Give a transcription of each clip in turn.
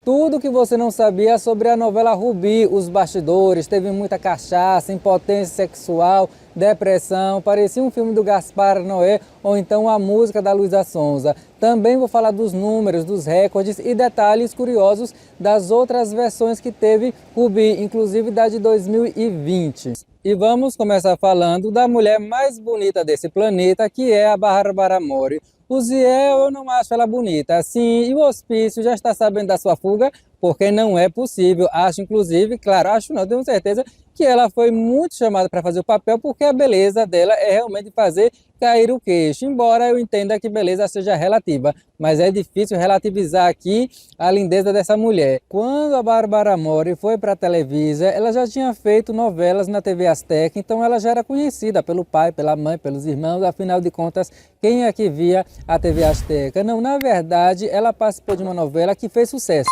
Tudo que você não sabia sobre a novela Rubi, os bastidores, teve muita cachaça, impotência sexual, depressão, parecia um filme do Gaspar Noé ou então a música da Luísa Sonza. Também vou falar dos números, dos recordes e detalhes curiosos das outras versões que teve Rubi, inclusive da de 2020. E vamos começar falando da mulher mais bonita desse planeta, que é a Bárbara Mori. O Ziel, eu não acho ela bonita, assim, e o Hospício já está sabendo da sua fuga, porque não é possível. Acho, inclusive, claro, acho não, tenho certeza que ela foi muito chamada para fazer o papel, porque a beleza dela é realmente fazer cair o queixo, embora eu entenda que beleza seja relativa, mas é difícil relativizar aqui a lindeza dessa mulher. Quando a Bárbara Mori foi para a Televisa, ela já tinha feito novelas na TV Azteca, então ela já era conhecida pelo pai, pela mãe, pelos irmãos, afinal de contas, quem é que via a TV Azteca? Não, na verdade, ela participou de uma novela que fez sucesso.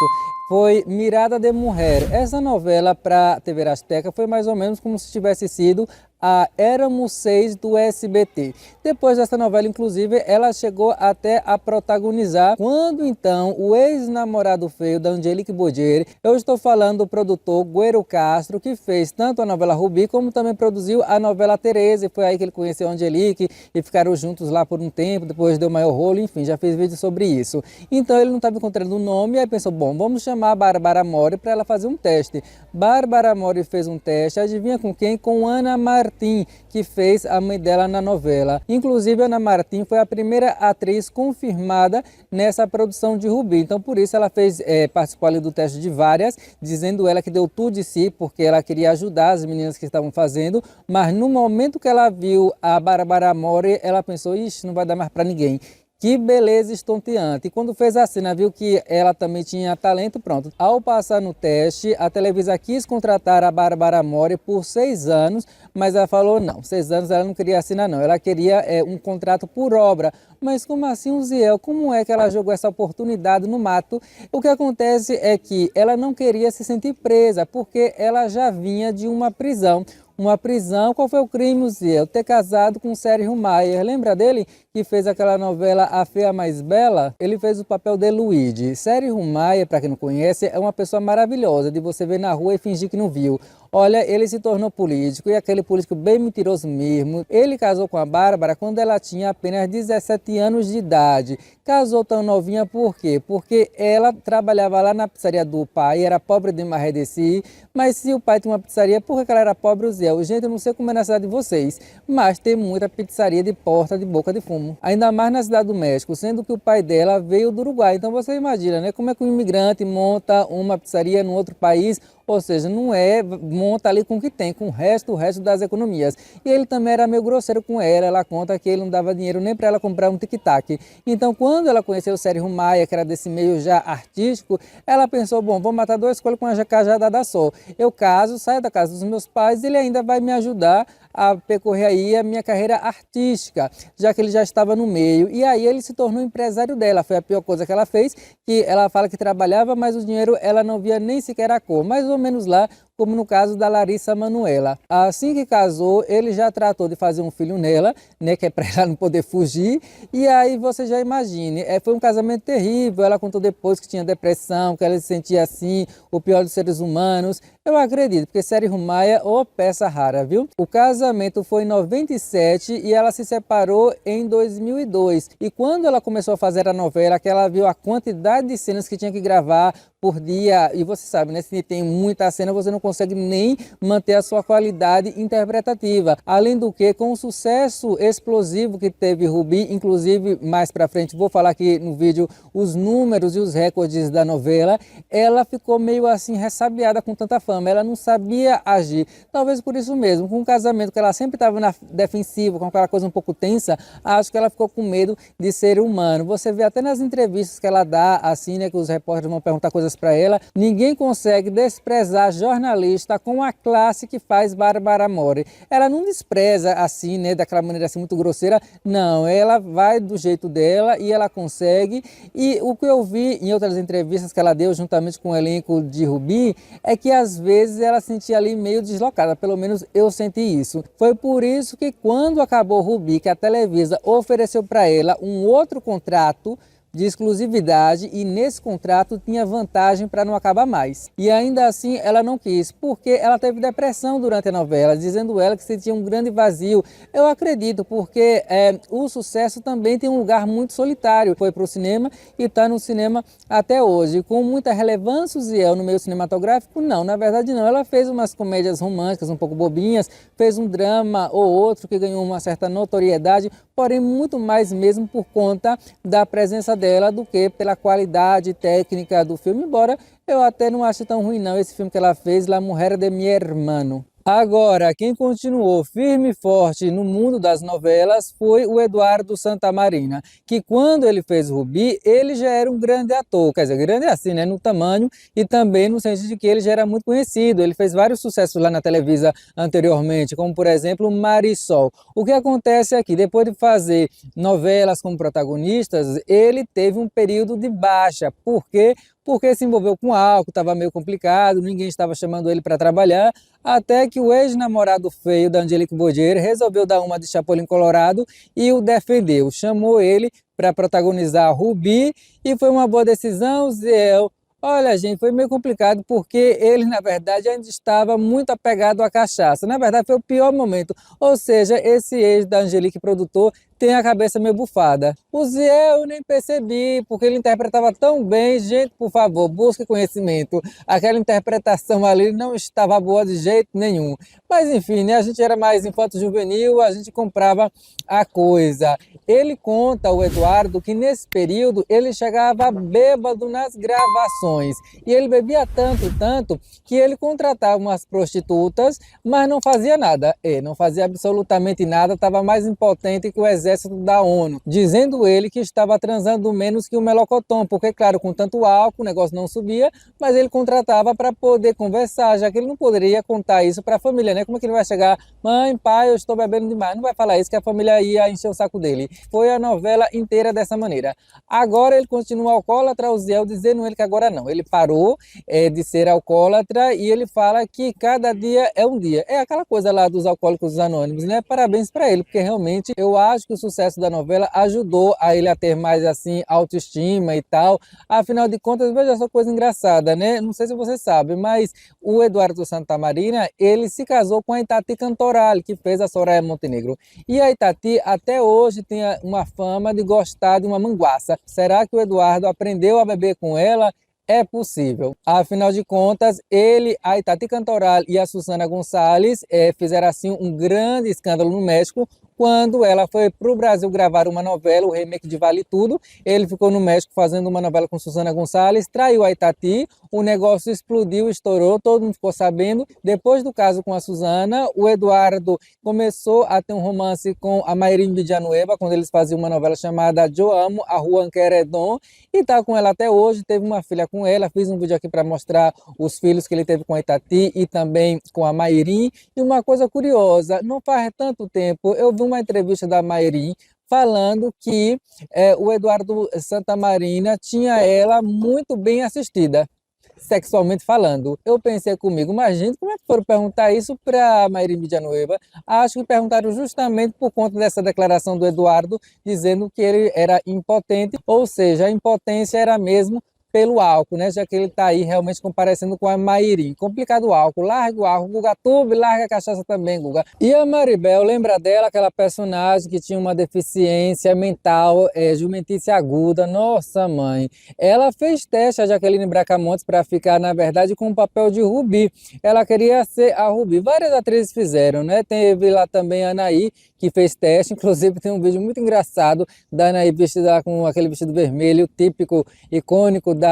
Foi Mirada de Mulher. Essa novela para a TV Azteca foi mais ou menos como se tivesse sido a Éramos Seis do SBT. Depois dessa novela, inclusive, ela chegou até a protagonizar quando então o ex-namorado feio da Angelique Boggeri, eu estou falando do produtor Guero Castro, que fez tanto a novela Rubi como também produziu a novela Tereza, e foi aí que ele conheceu a Angelique e ficaram juntos lá por um tempo, depois deu maior rolo, enfim, já fez vídeo sobre isso. Então ele não estava encontrando um nome, aí pensou, bom, vamos chamar a Bárbara Mori para ela fazer um teste. Bárbara Mori fez um teste, adivinha com quem? Com Ana Martim, que fez a mãe dela na novela. Inclusive, Ana Martim foi a primeira atriz confirmada nessa produção de Rubi. Então, por isso, ela participou ali do teste de várias, dizendo ela que deu tudo de si, porque ela queria ajudar as meninas que estavam fazendo. Mas no momento que ela viu a Bárbara Mori, ela pensou, ixi, não vai dar mais para ninguém. Que beleza estonteante. E quando fez a cena, viu que ela também tinha talento, pronto. Ao passar no teste, a Televisa quis contratar a Bárbara Mori por 6 anos, mas ela falou não, 6 anos ela não queria assinar não, ela queria um contrato por obra. Mas como assim, Uziel? Como é que ela jogou essa oportunidade no mato? O que acontece é que ela não queria se sentir presa, porque ela já vinha de uma prisão. Uma prisão, qual foi o crime, Uziel? Ter casado com Sérgio Mayer. Lembra dele que fez aquela novela A Feia Mais Bela? Ele fez o papel de Luigi. Sérgio Mayer, para quem não conhece, é uma pessoa maravilhosa, de você ver na rua e fingir que não viu. Olha, ele se tornou político, e aquele político bem mentiroso mesmo. Ele casou com a Bárbara quando ela tinha apenas 17 anos de idade. Casou tão novinha por quê? Porque ela trabalhava lá na pizzaria do pai, era pobre de Marredeci, mas se o pai tinha uma pizzaria, por que ela era pobre, Uziel? Gente, eu não sei como é na cidade de vocês, mas tem muita pizzaria de porta de boca de fumo. Ainda mais na cidade do México, sendo que o pai dela veio do Uruguai. Então você imagina, né? Como é que um imigrante monta uma pizzaria num outro país? Ou seja, não monta ali com o que tem, com o resto das economias. E ele também era meio grosseiro com ela conta que ele não dava dinheiro nem para ela comprar um tic-tac. Então, quando ela conheceu o Sérgio Maia, que era desse meio já artístico, ela pensou, bom, vou matar 2 coelhos com uma cajadada só. Eu caso, saio da casa dos meus pais, ele ainda vai me ajudar a percorrer aí a minha carreira artística, já que ele já estava no meio. E aí ele se tornou empresário dela. Foi a pior coisa que ela fez, que ela fala que trabalhava, mas o dinheiro ela não via nem sequer a cor. Mais ou menos lá, como no caso da Larissa Manoela. Assim que casou, ele já tratou de fazer um filho nela, né, que é para ela não poder fugir, e aí você já imagine, foi um casamento terrível. Ela contou depois que tinha depressão, que ela se sentia assim, o pior dos seres humanos. Eu acredito, porque Sérgio Maia, peça rara, viu? O casamento foi em 97 e ela se separou em 2002. E quando ela começou a fazer a novela, que ela viu a quantidade de cenas que tinha que gravar por dia, e você sabe, né, se tem muita cena, você não consegue nem manter a sua qualidade interpretativa. Além do que, com o sucesso explosivo que teve Rubi, inclusive mais pra frente, vou falar aqui no vídeo os números e os recordes da novela, ela ficou meio assim ressabiada com tanta fama, ela não sabia agir. Talvez por isso mesmo, com o casamento que ela sempre estava na defensiva, com aquela coisa um pouco tensa, acho que ela ficou com medo de ser humano. Você vê até nas entrevistas que ela dá, assim, né, que os repórteres vão perguntar coisas para ela, ninguém consegue desprezar jornalista com a classe que faz Bárbara Mori. Ela não despreza assim, né, daquela maneira assim muito grosseira, não, ela vai do jeito dela e ela consegue. E o que eu vi em outras entrevistas que ela deu juntamente com o elenco de Rubi é que às vezes ela sentia ali meio deslocada, pelo menos eu senti isso. Foi por isso que quando acabou Rubi, que a Televisa ofereceu para ela um outro contrato, de exclusividade e nesse contrato tinha vantagem para não acabar mais. E ainda assim ela não quis, porque ela teve depressão durante a novela, dizendo ela que sentia um grande vazio. Eu acredito, porque o sucesso também tem um lugar muito solitário. Foi para o cinema e está no cinema até hoje. Com muita relevância, Uziel, no meio cinematográfico? Não, na verdade não. Ela fez umas comédias românticas um pouco bobinhas, fez um drama ou outro que ganhou uma certa notoriedade, porém muito mais mesmo por conta da presença dela do que pela qualidade técnica do filme, embora eu até não ache tão ruim não esse filme que ela fez, La Mujer de mi Hermano. Agora, quem continuou firme e forte no mundo das novelas foi o Eduardo Santamarina, que quando ele fez Rubi, ele já era um grande ator, quer dizer, grande assim, né, no tamanho e também no sentido de que ele já era muito conhecido, ele fez vários sucessos lá na Televisa anteriormente, como por exemplo Marisol. O que acontece aqui, depois de fazer novelas como protagonistas, ele teve um período de baixa, porque se envolveu com álcool, estava meio complicado, ninguém estava chamando ele para trabalhar, até que o ex-namorado feio da Angelique Boyer resolveu dar uma de Chapolin Colorado e o defendeu. Chamou ele para protagonizar Rubi e foi uma boa decisão, Zé. Olha, gente, foi meio complicado porque ele, na verdade, ainda estava muito apegado à cachaça. Na verdade, foi o pior momento. Ou seja, esse ex da Angelique, produtor, tem a cabeça meio bufada. O Zé eu nem percebi, porque ele interpretava tão bem. Gente, por favor, busque conhecimento. Aquela interpretação ali não estava boa de jeito nenhum. Mas enfim, né? A gente era mais infanto-juvenil, a gente comprava a coisa. Ele conta, o Eduardo, que nesse período ele chegava bêbado nas gravações. E ele bebia tanto, que ele contratava umas prostitutas, mas não fazia nada. Não fazia absolutamente nada, estava mais impotente que o exército da ONU. Dizendo ele que estava transando menos que o melocotão, porque, claro, com tanto álcool o negócio não subia, mas ele contratava para poder conversar, já que ele não poderia contar isso para a família, né? Como é que ele vai chegar, mãe, pai, eu estou bebendo demais? Não vai falar isso, que a família ia encher o saco dele. Foi a novela inteira dessa maneira. Agora ele continua alcoólatra, o Ziel, dizendo ele que agora não. Ele parou de ser alcoólatra e ele fala que cada dia é um dia. É aquela coisa lá dos alcoólicos anônimos, né? Parabéns para ele, porque realmente eu acho que o sucesso da novela ajudou a ele a ter mais assim autoestima e tal. Afinal de contas, veja essa coisa engraçada, né? Não sei se você sabe, mas o Eduardo Santamarina, ele se casou com a Itati Cantoral, que fez a Soraya Montenegro. E a Itati até hoje tem uma fama de gostar de uma manguaça. Será que o Eduardo aprendeu a beber com ela? É possível. Afinal de contas, ele, a Itati Cantoral e a Susana Gonçalves fizeram assim um grande escândalo no México quando ela foi para o Brasil gravar uma novela, o remake de Vale Tudo. Ele ficou no México fazendo uma novela com Susana Gonçalves, traiu a Itati, o negócio explodiu, estourou, todo mundo ficou sabendo. Depois do caso com a Susana, o Eduardo começou a ter um romance com a Mayrin Villanueva, quando eles faziam uma novela chamada Eu Amo, a Juan Queredon, e está com ela até hoje, teve uma filha com ela. Fiz um vídeo aqui para mostrar os filhos que ele teve com a Itati e também com a Mayrin. E uma coisa curiosa, não faz tanto tempo, eu vi uma entrevista da Mayrin falando que o Eduardo Santamarina tinha ela muito bem assistida, sexualmente falando. Eu pensei comigo, mas gente, como é que foram perguntar isso para Mayrin Villanueva? Acho que perguntaram justamente por conta dessa declaração do Eduardo, dizendo que ele era impotente, ou seja, a impotência era mesmo pelo álcool, né? Já que ele está aí realmente comparecendo com a Mayrin. Complicado o álcool, larga o álcool, Guga Tube, larga a cachaça também, Guga. E a Maribel, lembra dela, aquela personagem que tinha uma deficiência mental, jumentícia aguda, nossa mãe. Ela fez teste a Jaqueline Bracamontes para ficar, na verdade, com o papel de Rubi. Ela queria ser a Rubi. Várias atrizes fizeram, né? Teve lá também a Anaí, que fez teste, inclusive tem um vídeo muito engraçado da Anaí vestida com aquele vestido vermelho, típico, icônico da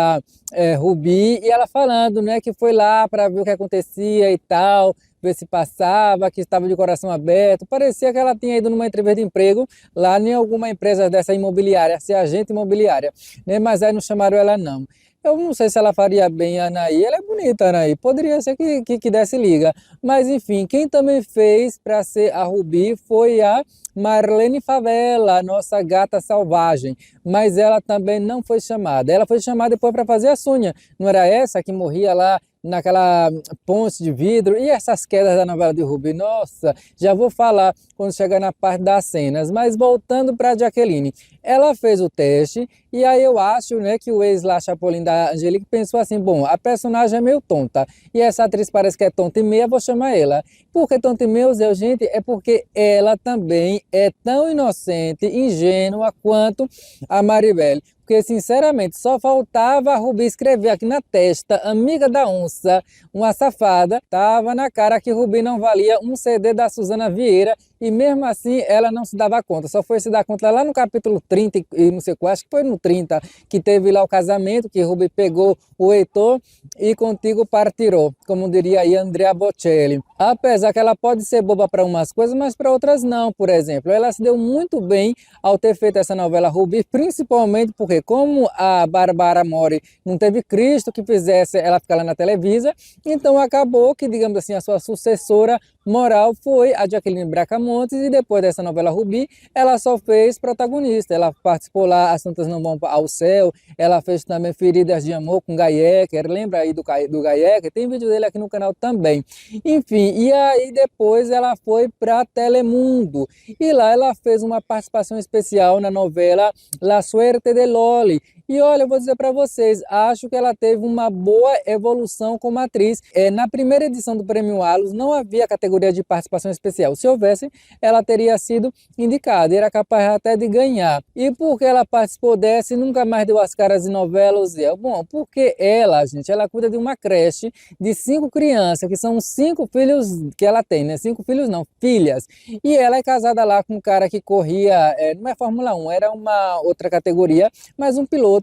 Rubi, e ela falando, né, que foi lá para ver o que acontecia e tal, ver se passava, que estava de coração aberto. Parecia que ela tinha ido numa entrevista de emprego lá em alguma empresa dessa imobiliária, ser agente imobiliária, né? Mas aí não chamaram ela não. Eu não sei se ela faria bem a Anaí, ela é bonita, a Anaí, poderia ser que desse liga. Mas enfim, quem também fez para ser a Rubi foi a Marlene Favela, a nossa gata selvagem, mas ela também não foi chamada. Ela foi chamada depois para fazer a Sônia, não era essa que morria lá naquela ponte de vidro? E essas quedas da novela de Rubi, nossa, já vou falar quando chegar na parte das cenas. Mas voltando para a Jaqueline, ela fez o teste E aí eu acho, né, que o ex lá, Chapolin da Angelique, pensou assim, bom, a personagem é meio tonta, e essa atriz parece que é tonta e meia, vou chamar ela. Por que tonta e meia, Zé, gente? É porque ela também é tão inocente, ingênua quanto a Maribel. Porque, sinceramente, só faltava a Rubi escrever aqui na testa, amiga da onça, uma safada. Tava na cara que Rubi não valia um CD da Suzana Vieira e mesmo assim ela não se dava conta. Só foi se dar conta lá no capítulo 30 e não sei qual, acho que foi no 30, que teve lá o casamento, que Rubi pegou o Heitor e contigo partirou, como diria aí Andrea Bocelli. Apesar que ela pode ser boba para umas coisas, mas para outras não, por exemplo. Ela se deu muito bem ao ter feito essa novela Rubi, principalmente porque como a Bárbara Mori não teve Cristo que fizesse ela ficar lá na Televisa, então acabou que, digamos assim, a sua sucessora moral foi a Jaqueline Bracamontes e depois dessa novela Rubi, ela só fez protagonista. Ela participou lá, As Santas Não Vão ao Céu, ela fez também Feridas de Amor com Gaiecker, lembra aí do Gaiecker? Tem vídeo dele aqui no canal também. Enfim, e aí depois ela foi para Telemundo e lá ela fez uma participação especial na novela La Suerte de Loli. E olha, eu vou dizer para vocês, acho que ela teve uma boa evolução como atriz. Na primeira edição do Prêmio Allos não havia categoria de participação especial. Se houvesse, ela teria sido indicada, era capaz até de ganhar. E por que ela participou dessa e nunca mais deu as caras em novelas? Bom, porque ela, gente, ela cuida de uma creche de 5 crianças, que são 5 filhos que ela tem, né? 5 filhos não, filhas. E ela é casada lá com um cara que corria, não é Fórmula 1, era uma outra categoria, mas um piloto.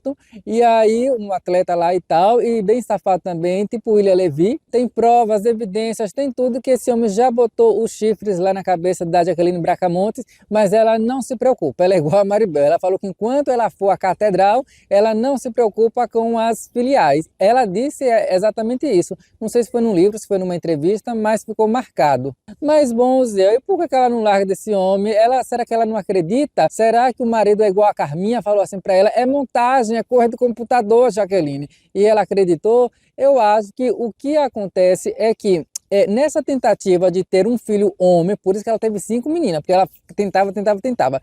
E aí um atleta lá e tal, e bem safado também, tipo William Levy, tem provas, evidências, tem tudo que esse homem já botou os chifres lá na cabeça da Jaqueline Bracamontes, mas ela não se preocupa, ela é igual a Maribel, ela falou que enquanto ela for à catedral, ela não se preocupa com as filiais. Ela disse exatamente isso, não sei se foi num livro, se foi numa entrevista, mas ficou marcado. Mas bom, Zé, e por que ela não larga desse homem? Será que ela não acredita? Será que o marido é igual a Carminha, falou assim para ela, é montagem, é coisa do computador, Jaqueline. E ela acreditou. Eu acho que o que acontece é que nessa tentativa de ter um filho homem, por isso que ela teve 5 meninas, porque ela tentava.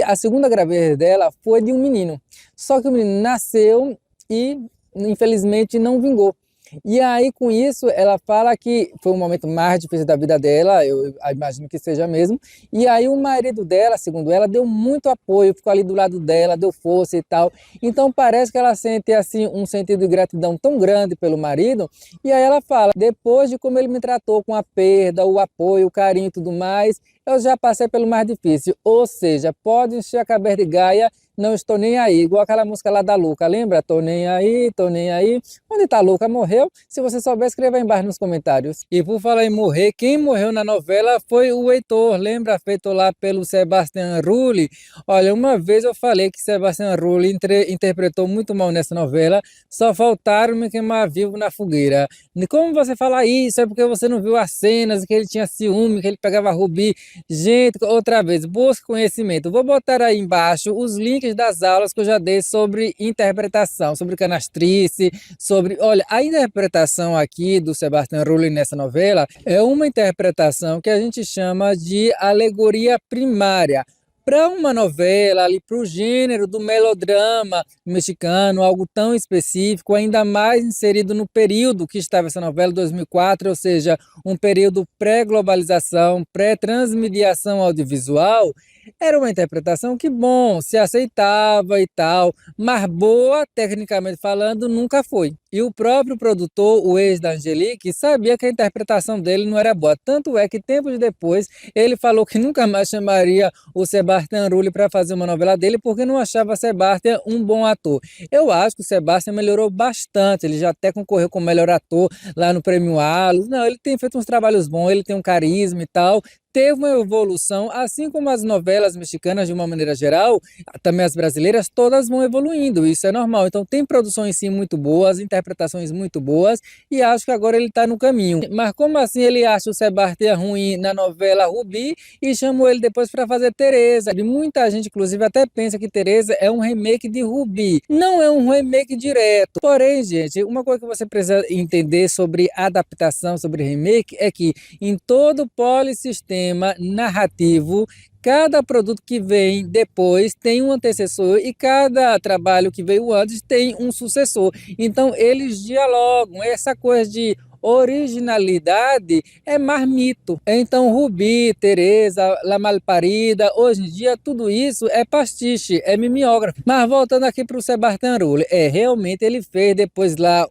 A segunda gravidez dela foi de um menino. Só que o menino nasceu e infelizmente não vingou. E aí, com isso, ela fala que foi o momento mais difícil da vida dela, eu imagino que seja mesmo. E aí o marido dela, segundo ela, deu muito apoio, ficou ali do lado dela, deu força e tal. Então parece que ela sente assim um sentido de gratidão tão grande pelo marido. E aí ela fala, depois de como ele me tratou com a perda, o apoio, o carinho e tudo mais, eu já passei pelo mais difícil. Ou seja, pode encher a cabeça de Gaia, não estou nem aí, igual aquela música lá da Luca, lembra? Tô nem aí, tô nem aí. Onde tá Luca? Morreu? Se você souber, escreva aí embaixo nos comentários. E por falar em morrer, quem morreu na novela foi o Heitor, lembra? Feito lá pelo Sebastião Rulli. Olha, uma vez eu falei que Sebastião Rulli interpretou muito mal nessa novela, só faltaram me queimar vivo na fogueira. E como você fala isso? É porque você não viu as cenas, que ele tinha ciúme, que ele pegava Rubi. Gente, outra vez, busque conhecimento. Vou botar aí embaixo os links das aulas que eu já dei sobre interpretação, sobre canastrice, sobre... Olha, a interpretação aqui do Sebastião Rulli nessa novela é uma interpretação que a gente chama de alegoria primária. Para uma novela, ali para o gênero do melodrama mexicano, algo tão específico, ainda mais inserido no período que estava essa novela, 2004, ou seja, um período pré-globalização, pré-transmediação audiovisual, era uma interpretação que, bom, se aceitava e tal, mas boa, tecnicamente falando, nunca foi. E o próprio produtor, o ex da Angelique, sabia que a interpretação dele não era boa. Tanto é que, tempos depois, ele falou que nunca mais chamaria o Sebastião Rulli para fazer uma novela dele, porque não achava Sebastião um bom ator. Eu acho que o Sebastião melhorou bastante, ele já até concorreu como melhor ator lá no Prêmio Allos. Não, ele tem feito uns trabalhos bons, ele tem um carisma e tal. Teve uma evolução, assim como as novelas mexicanas de uma maneira geral, também as brasileiras, todas vão evoluindo, isso é normal. Então tem produções sim muito boas, interpretações muito boas, e acho que agora ele está no caminho. Mas como assim ele acha o Sebastião ruim na novela Rubi e chamou ele depois para fazer Teresa? E muita gente, inclusive, até pensa que Teresa é um remake de Rubi. Não é um remake direto. Porém, gente, uma coisa que você precisa entender sobre adaptação, sobre remake, é que em todo polissistema narrativo, cada produto que vem depois tem um antecessor e cada trabalho que veio antes tem um sucessor. Então, eles dialogam. Essa coisa de originalidade é mais mito. Então, Rubi, Teresa, La Malparida, hoje em dia tudo isso é pastiche, é mimeógrafo. Mas voltando aqui para o Sebastian Rulli, realmente ele fez depois lá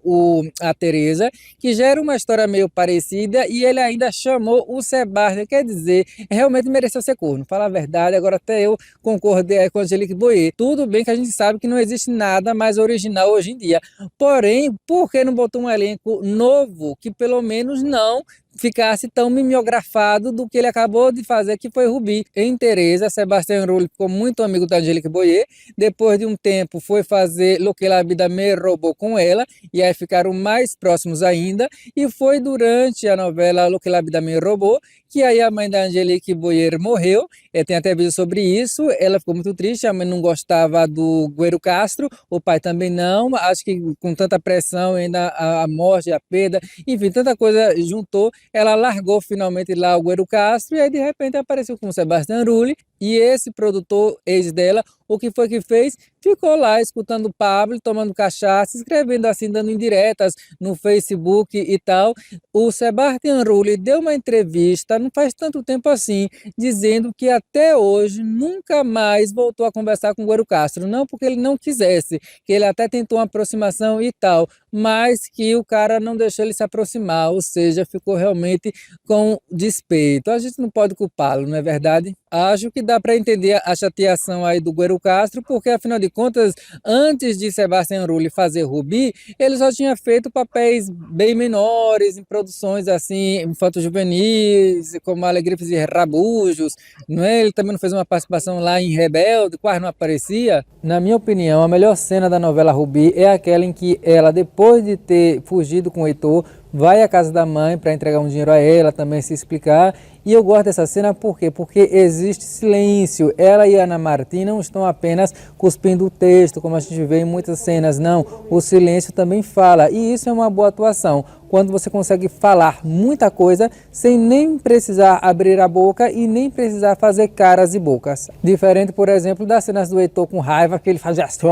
a Teresa, que já era uma história meio parecida, e ele ainda chamou o Sebastian, quer dizer, realmente mereceu ser corno. Fala a verdade, agora até eu concordei aí com a Angelique Boyer. Tudo bem que a gente sabe que não existe nada mais original hoje em dia. Porém, por que não botou um elenco novo que pelo menos não ficasse tão mimeografado do que ele acabou de fazer, que foi Rubi? Em Teresa, Sebastian Rulli ficou muito amigo da Angelique Boyer. Depois de um tempo foi fazer Lo que la vida me roubou com ela, e aí ficaram mais próximos ainda. E foi durante a novela Lo que la vida me roubou que aí a mãe da Angelique Boyer morreu. Tem até vídeo sobre isso. Ela ficou muito triste, a mãe não gostava do Guero Castro, o pai também não. Acho que com tanta pressão, ainda a morte, a perda, enfim, tanta coisa juntou. Ela largou finalmente lá o Guero Castro e aí de repente apareceu com o Sebastian Rulli. E esse produtor ex dela, o que foi que fez? Ficou lá escutando o Pablo, tomando cachaça, escrevendo assim, dando indiretas no Facebook e tal. O Sebastian Rulli deu uma entrevista, não faz tanto tempo assim, dizendo que até hoje nunca mais voltou a conversar com o Guero Castro. Não porque ele não quisesse, que ele até tentou uma aproximação e tal, mas que o cara não deixou ele se aproximar, ou seja, ficou realmente com despeito. A gente não pode culpá-lo, não é verdade? Acho que dá para entender a chateação aí do Guero Castro, porque afinal de contas, antes de Sebastian Rulli fazer Rubi, ele só tinha feito papéis bem menores, em produções assim, infanto-juvenis, como Alegrifes e Rabujos, não é? Ele também não fez uma participação lá em Rebelde, quase não aparecia. Na minha opinião, a melhor cena da novela Rubi é aquela em que ela, depois de ter fugido com o Heitor, vai à casa da mãe para entregar um dinheiro a ela, também se explicar. E eu gosto dessa cena por quê? Porque existe silêncio. Ela e Ana Martín não estão apenas cuspindo o texto, como a gente vê em muitas cenas, não. O silêncio também fala, e isso é uma boa atuação. Quando você consegue falar muita coisa sem nem precisar abrir a boca e nem precisar fazer caras e bocas. Diferente, por exemplo, das cenas do Heitor com raiva, que ele fazia assim,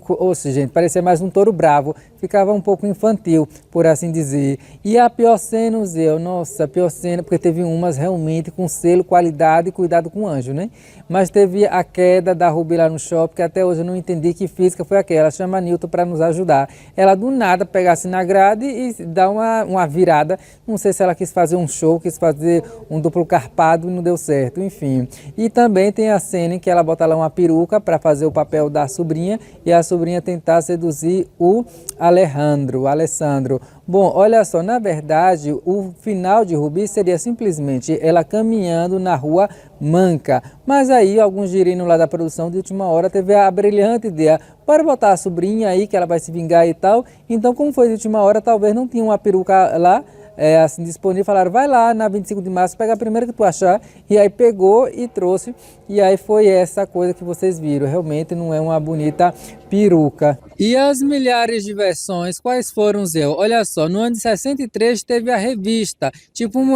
ou seja, gente, parecia mais um touro bravo, ficava um pouco infantil, por assim dizer. E a pior cena, nossa, a pior cena, porque teve umas realmente com selo, qualidade e cuidado com o anjo, né? Mas teve a queda da Rubi lá no shopping, que até hoje eu não entendi que física foi aquela. Chama a Nilton para nos ajudar. Ela do nada pegasse na grade e dá uma virada. Não sei se ela quis fazer um show, quis fazer um duplo carpado e não deu certo, enfim. E também tem a cena em que ela bota lá uma peruca para fazer o papel da sobrinha e a sobrinha tentar seduzir o Alessandro. Bom, olha só, na verdade, o final de Rubi seria simplesmente ela caminhando na rua Manca. Mas aí, alguns girinos lá da produção de última hora teve a brilhante ideia para botar a sobrinha aí, que ela vai se vingar e tal. Então, como foi de última hora, talvez não tinha uma peruca lá, assim, disponível, falaram, vai lá na 25 de março, pega a primeira que tu achar, e aí pegou e trouxe, e aí foi essa coisa que vocês viram, realmente não é uma bonita peruca. E as milhares de versões, quais foram, Zé? Olha só, no ano de 63 teve a revista,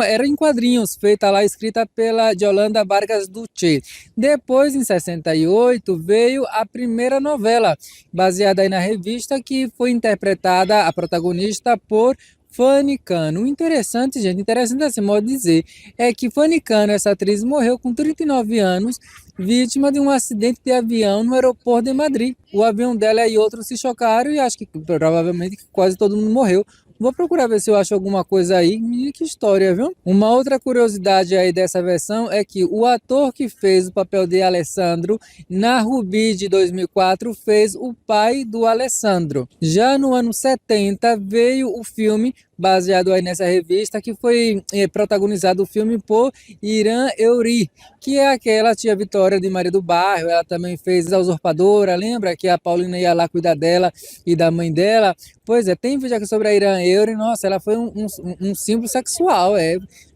era em quadrinhos, feita lá, escrita pela Yolanda Vargas Duché. Depois, em 68, veio a primeira novela, baseada aí na revista, que foi interpretada, a protagonista, por Fanny Cano. O interessante, gente, interessante assim, modo de dizer, é que Fanny Cano, essa atriz, morreu com 39 anos, vítima de um acidente de avião no aeroporto de Madrid. O avião dela e outros se chocaram e acho que provavelmente quase todo mundo morreu. Vou procurar ver se eu acho alguma coisa aí. Menina, que história, viu? Uma outra curiosidade aí dessa versão é que o ator que fez o papel de Alessandro na Rubi de 2004 fez o pai do Alessandro. Já no ano 70 veio o filme baseado aí nessa revista, que foi protagonizado o filme por Irã Eury, que é aquela tia Vitória de Maria do Bairro. Ela também fez A Usurpadora, lembra que a Paulina ia lá cuidar dela e da mãe dela? Pois é, tem vídeo aqui sobre a Irã Eury, nossa, ela foi um símbolo sexual,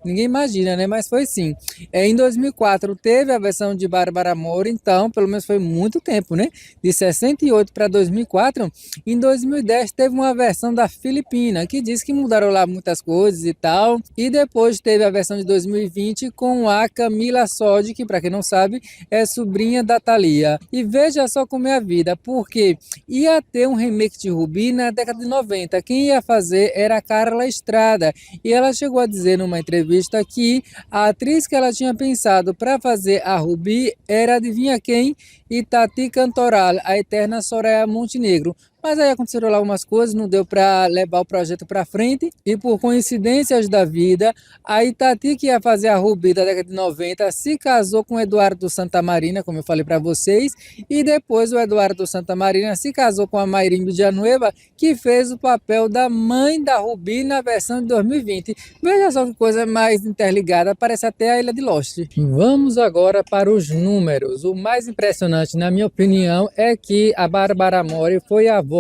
ninguém imagina, né? Mas foi sim. Em 2004 teve a versão de Bárbara Mori, então, pelo menos foi muito tempo, né? De 68 para 2004. Em 2010 teve uma versão da Filipina, que diz que mudaram lá muitas coisas e tal. E depois teve a versão de 2020 com a Camila Sodi, que para quem não sabe, é sobrinha da Thalia. E veja só como é a vida, porque ia ter um remake de Rubi na década de 90. Quem ia fazer era a Carla Estrada. E ela chegou a dizer numa entrevista que a atriz que ela tinha pensado para fazer a Rubi era, adivinha quem? Itati Cantoral, a eterna Soraya Montenegro. Mas aí aconteceram lá umas coisas, não deu para levar o projeto para frente. E por coincidências da vida, a Itati, que ia fazer a Rubi da década de 90, se casou com o Eduardo Santamarina, como eu falei para vocês. E depois o Eduardo Santamarina se casou com a Mayrim Villanueva, que fez o papel da mãe da Rubi na versão de 2020. Veja só que coisa mais interligada, parece até a Ilha de Lost. Vamos agora para os números. O mais impressionante, na minha opinião, é que a Bárbara Mori foi a avó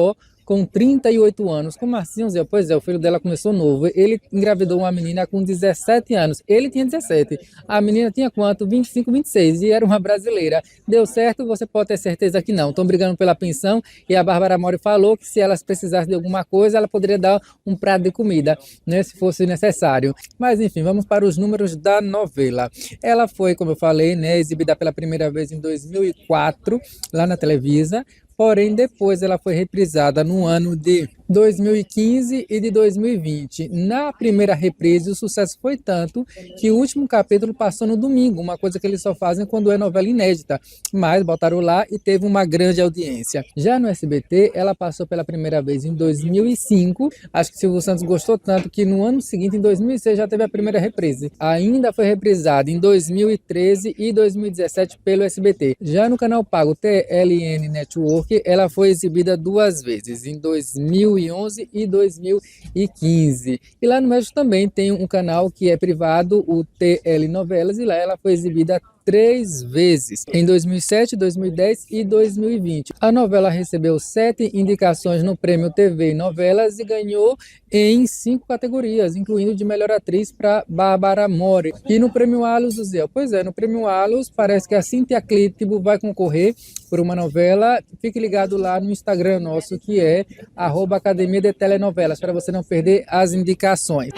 com 38 anos. Como assim, Zé? Pois é, o filho dela começou novo. Ele engravidou uma menina com 17 anos. Ele tinha 17. A menina tinha quanto? 25, 26. E era uma brasileira. Deu certo? Você pode ter certeza que não. Estão brigando pela pensão e a Bárbara Mori falou que se elas precisassem de alguma coisa, ela poderia dar um prato de comida, né, se fosse necessário. Mas enfim, vamos para os números da novela. Ela foi, como eu falei, né, exibida pela primeira vez em 2004, lá na Televisa. Porém, depois ela foi reprisada no ano de 2015 e de 2020. Na primeira reprise, o sucesso foi tanto que o último capítulo passou no domingo, uma coisa que eles só fazem quando é novela inédita. Mas botaram lá e teve uma grande audiência. Já no SBT, ela passou pela primeira vez em 2005. Acho que Silvio Santos gostou tanto que no ano seguinte, em 2006, já teve a primeira reprise. Ainda foi reprisada em 2013 e 2017 pelo SBT. Já no canal pago TLN Network, ela foi exibida 2 vezes, em 2011 e 2015. E lá no México também tem um canal que é privado, o TL Novelas, e lá ela foi exibida 3 vezes, em 2007, 2010 e 2020. A novela recebeu 7 indicações no Prêmio TV e Novelas e ganhou em 5 categorias, incluindo de melhor atriz para Bárbara Mori. E no Prêmio Allos, Zé, pois é, no Prêmio Allos parece que a Cíntia Clítibo vai concorrer por uma novela. Fique ligado lá no Instagram nosso, que é @Academia de Telenovelas, para você não perder as indicações.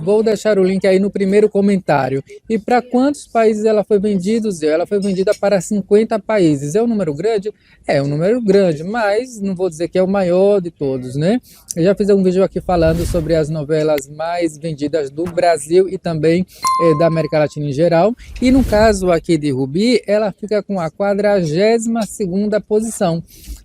Vou deixar o link aí no primeiro comentário. E para quantos países ela foi vendida, Zé? Ela foi vendida para 50 países. É um número grande? É um número grande, mas não vou dizer que é o maior de todos, né? Eu já fiz um vídeo aqui falando sobre as novelas mais vendidas do Brasil e também da América Latina em geral. E no caso aqui de Rubi, ela fica com a 42ª posição.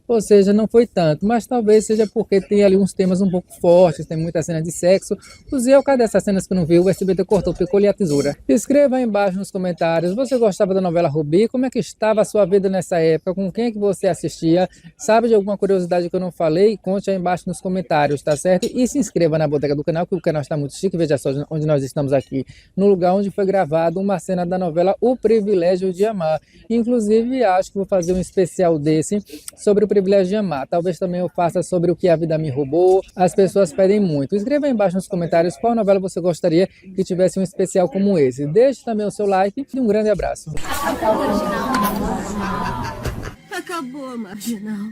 Ou seja, não foi tanto, mas talvez seja porque tem ali uns temas um pouco fortes, tem muita cena de sexo. Zé, cadê essas cenas que eu não vi? O SBT cortou, picou ali a tesoura. Escreva aí embaixo nos comentários, você gostava da novela Rubi? Como é que estava a sua vida nessa época? Com quem é que você assistia? Sabe de alguma curiosidade que eu não falei? Conte aí embaixo nos comentários, tá certo? E se inscreva na bodega do canal, que o canal está muito chique. Veja só onde nós estamos aqui, no lugar onde foi gravado uma cena da novela O Privilégio de Amar. Inclusive, acho que vou fazer um especial desse sobre o privilégio de amar. Talvez também eu faça sobre o que a vida me roubou. As pessoas pedem muito. Escreva aí embaixo nos comentários qual novela você gostaria que tivesse um especial como esse. Deixe também o seu like e um grande abraço. Acabou, Marginal.